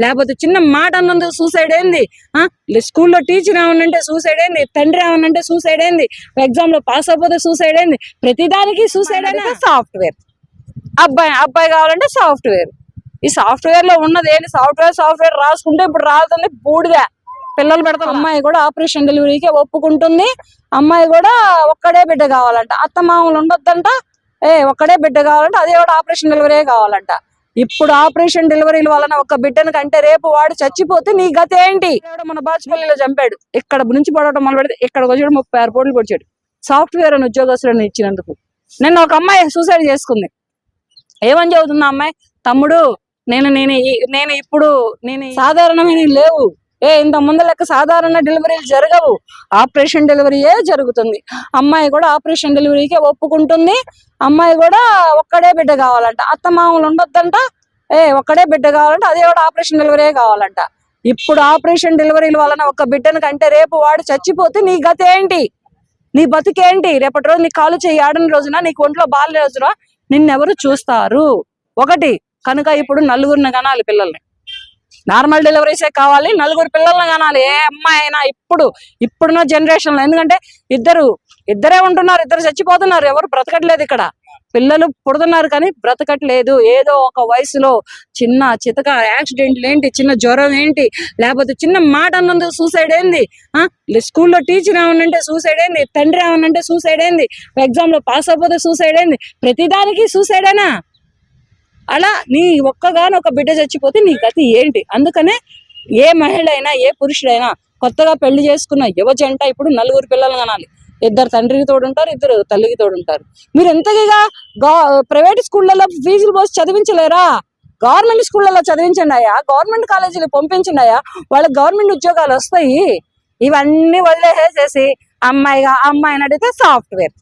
లేకపోతే చిన్న మాట అన్నందుకు సూసైడ్ ఏంది, స్కూల్లో టీచర్ ఏమనంటే సూసైడ్ ఏంది, తండ్రి ఏమనంటే సూసైడ్ ఏంది, ఎగ్జామ్ లో పాస్ అయిపోతే సూసైడ్ ఏంది, ప్రతిదానికి సూసైడ్ అయినా సాఫ్ట్వేర్. అబ్బాయి కావాలంటే సాఫ్ట్వేర్. ఈ సాఫ్ట్వేర్ లో ఉన్నది ఏంటి, సాఫ్ట్వేర్ రాసుకుంటే ఇప్పుడు రాలుతుంది బూడిద, పిల్లలు పెడతారు. అమ్మాయి కూడా ఆపరేషన్ డెలివరీకి ఒప్పుకుంటుంది. అమ్మాయి కూడా ఒక్కడే బిడ్డ కావాలంట, అత్త మామూలు ఉండొద్దంట, ఒక్కడే బిడ్డ కావాలంట, అదే కూడా ఆపరేషన్ డెలివరీ కావాలంట. ఇప్పుడు ఆపరేషన్ డెలివరీల వలన ఒక బిడ్డను కంటే రేపు వాడు చచ్చిపోతే నీ గతి ఏంటి? మన బాచుపల్లిలో చంపాడు, ఇక్కడ నుంచి పడవటం మొదలు పెడితే ఇక్కడికి వచ్చాడు 36 కోట్లు పొడిచాడు సాఫ్ట్వేర్ అని ఉద్యోగస్తులను ఇచ్చినందుకు. నిన్న ఒక అమ్మాయి సూసైడ్ చేసుకుంది. ఏమని చెబుతుంది అమ్మాయి, తమ్ముడు నేను ఇప్పుడు సాధారణమైన లేవు, ఇంత ముందు లెక్క సాధారణ డెలివరీలు జరగవు, ఆపరేషన్ డెలివరీయే జరుగుతుంది. అమ్మాయి కూడా ఆపరేషన్ డెలివరీకే ఒప్పుకుంటుంది. అమ్మాయి కూడా ఒక్కడే బిడ్డ కావాలంట, అత్త మామూలు ఉండొద్దంట, ఒక్కడే బిడ్డ కావాలంట, అదే కూడా ఆపరేషన్ డెలివరీ కావాలంట. ఇప్పుడు ఆపరేషన్ డెలివరీల వలన ఒక బిడ్డను కంటే రేపు వాడు చచ్చిపోతే నీ గతి ఏంటి, నీ బతికేంటి? రేపటి రోజు నీ కాలు చేయి ఆడని రోజున, నీకు ఒంట్లో బాగాలే రోజున నిన్నెవరు చూస్తారు? ఒకటి కనుక ఇప్పుడు నలుగురిని కనాలి పిల్లల్ని, నార్మల్ డెలివరీసే కావాలి, నలుగురు పిల్లల్ని కనాలి. ఏ అమ్మాయి అయినా ఇప్పుడున్న జనరేషన్ లో, ఎందుకంటే ఇద్దరే ఉంటున్నారు, ఇద్దరు చచ్చిపోతున్నారు, ఎవరు బ్రతకట్లేదు. ఇక్కడ పిల్లలు పుడుతున్నారు కానీ బ్రతకట్లేదు. ఏదో ఒక వయసులో చిన్న చితక యాక్సిడెంట్లు ఏంటి, చిన్న జ్వరం ఏంటి, లేకపోతే చిన్న మాట అన్నందుకు సూసైడ్ ఏంది, స్కూల్లో టీచర్ ఏమనంటే సూసైడ్ ఏంది, తండ్రి ఏమనంటే సూసైడ్ ఏంది, ఎగ్జామ్ లో పాస్ అయిపోతే సూసైడ్ ఏంది, ప్రతిదానికి సూసైడేనా? అలా నీ ఒక్కగానొక బిడ్డ చచ్చిపోతే నీ గతి ఏంటి? అందుకనే ఏ మహిళ అయినా ఏ పురుషుడైనా కొత్తగా పెళ్లి చేసుకున్న యువజంట ఇప్పుడు నలుగురు పిల్లలు కనాలి. ఇద్దరు తండ్రికి తోడుంటారు, ఇద్దరు తల్లికి తోడుంటారు. మీరు ఎంతగా ప్రైవేట్ స్కూళ్ళలో ఫీజులు పోసి చదివించలేరా? గవర్నమెంట్ స్కూళ్ళలో చదివించండి అయ్యా, గవర్నమెంట్ కాలేజీలు పంపించండి అయ్యా, వాళ్ళకి గవర్నమెంట్ ఉద్యోగాలు వస్తాయి. ఇవన్నీ వదిలేసేసి అమ్మాయిని అడిగితే సాఫ్ట్వేర్,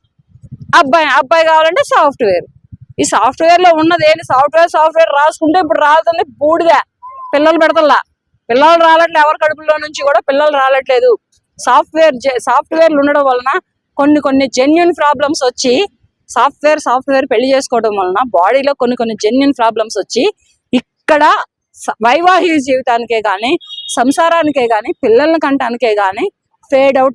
అబ్బాయి కావాలంటే సాఫ్ట్వేర్. ఈ సాఫ్ట్వేర్ లో ఉన్నది ఏంటి, సాఫ్ట్వేర్ రాసుకుంటే ఇప్పుడు రాలుతుంది బూడిద, పిల్లలు పెడతల్లా, పిల్లలు రాలట్లేదు, ఎవరి కడుపులో నుంచి కూడా పిల్లలు రాలట్లేదు. సాఫ్ట్వేర్లు ఉండడం వలన కొన్ని జెన్యున్ ప్రాబ్లమ్స్ వచ్చి, సాఫ్ట్వేర్ పెళ్లి చేసుకోవడం వలన బాడీలో కొన్ని జెన్యున్ ప్రాబ్లమ్స్ వచ్చి ఇక్కడ వైవాహిక జీవితానికే గాని, సంసారానికే గాని, పిల్లల్ని కంటానికే గాని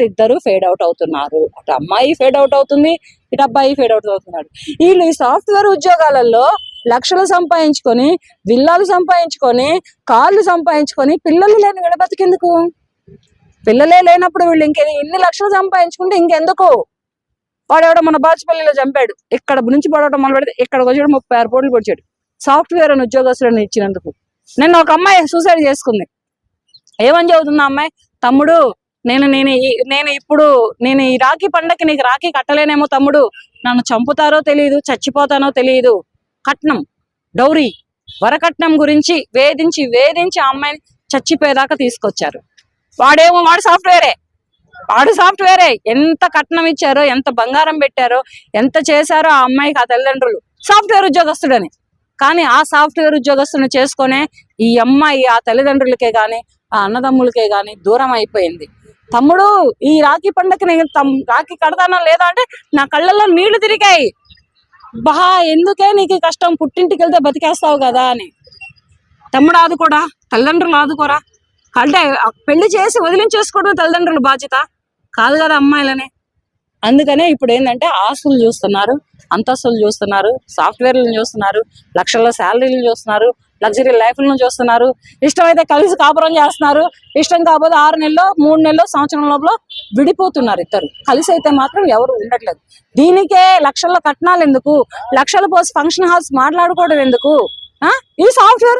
ఇద్దరు ఫేడ్ అవుట్ అవుతున్నారు. అటు అమ్మాయి ఫేడ్ అవుట్ అవుతుంది, ఇటు అబ్బాయి ఫేడ్ అవుట్ అవుతున్నాడు. వీళ్ళు ఈ సాఫ్ట్వేర్ ఉద్యోగాలలో లక్షలు సంపాదించుకొని, విల్లాలు సంపాదించుకొని, కార్లు సంపాదించుకొని, పిల్లలు లేని విడబతికెందుకు? పిల్లలే లేనప్పుడు వీళ్ళు ఇన్ని లక్షలు సంపాదించుకుంటే ఇంకెందుకు? వాడెవడో మన బాచుపల్లిలో చంపాడు, ఇక్కడ నుంచి పడవటం మొదలు పెడితే ఇక్కడికి వచ్చాడు 36 కోట్లు పొడిచాడు సాఫ్ట్వేర్ అని ఉద్యోగస్తులను ఇచ్చినందుకు. నిన్న ఒక అమ్మాయి సూసైడ్ చేసుకుంది. ఏమని చెబుతుంది అమ్మాయి, తమ్ముడు నేను ఈ రాఖీ పండగకి నీకు రాఖీ కట్టలేనేమో తమ్ముడు, నన్ను చంపుతారో తెలియదు, చచ్చిపోతానో తెలియదు, కట్నం డౌరీ వరకట్నం గురించి వేధించి ఆ అమ్మాయిని చచ్చిపోయేదాకా తీసుకొచ్చారు. వాడు సాఫ్ట్వేరే. ఎంత కట్నం ఇచ్చారో, ఎంత బంగారం పెట్టారో, ఎంత చేశారో ఆ అమ్మాయికి ఆ తల్లిదండ్రులు, సాఫ్ట్వేర్ ఉద్యోగస్తుడని. కానీ ఆ సాఫ్ట్వేర్ ఉద్యోగస్తుని చేసుకునే ఈ అమ్మాయి ఆ తల్లిదండ్రులకే గాని, ఆ అన్నదమ్ములకే గాని దూరం అయిపోయింది. తమ్ముడు ఈ రాఖీ పండగకి నేను రాఖీ కడతానా లేదా అంటే నా కళ్ళల్లో నీళ్లు తిరిగాయి. ఎందుకే నీకు కష్టం, పుట్టింటికి వెళ్తే బతికేస్తావు కదా అని. తమ్ముడు ఆదుకోడా, తల్లిదండ్రులు ఆదుకోరా? అంటే పెళ్లి చేసి వదిలించేసుకోవడం తల్లిదండ్రుల బాధ్యత కాదు కదా అమ్మాయిలని. అందుకనే ఇప్పుడు ఏంటంటే ఆస్తులు చూస్తున్నారు, అంతస్తులు చూస్తున్నారు, సాఫ్ట్వేర్లను చూస్తున్నారు, లక్షల్లో శాలరీలు చూస్తున్నారు, లగ్జరీ లైఫ్లను చూస్తున్నారు. ఇష్టమైతే కలిసి కాపురం చేస్తున్నారు, ఇష్టం కాకపోతే 6 నెలలు 3 నెలలు సంవత్సరం లోపల విడిపోతున్నారు ఇద్దరు. కలిసి అయితే మాత్రం ఎవరు ఉండట్లేదు. దీనికే లక్షల్లో కట్నాలు ఎందుకు, లక్షలు పోసి ఫంక్షన్ హాల్స్ మాట్లాడుకోవడం ఎందుకు? ఈ సాఫ్ట్వేర్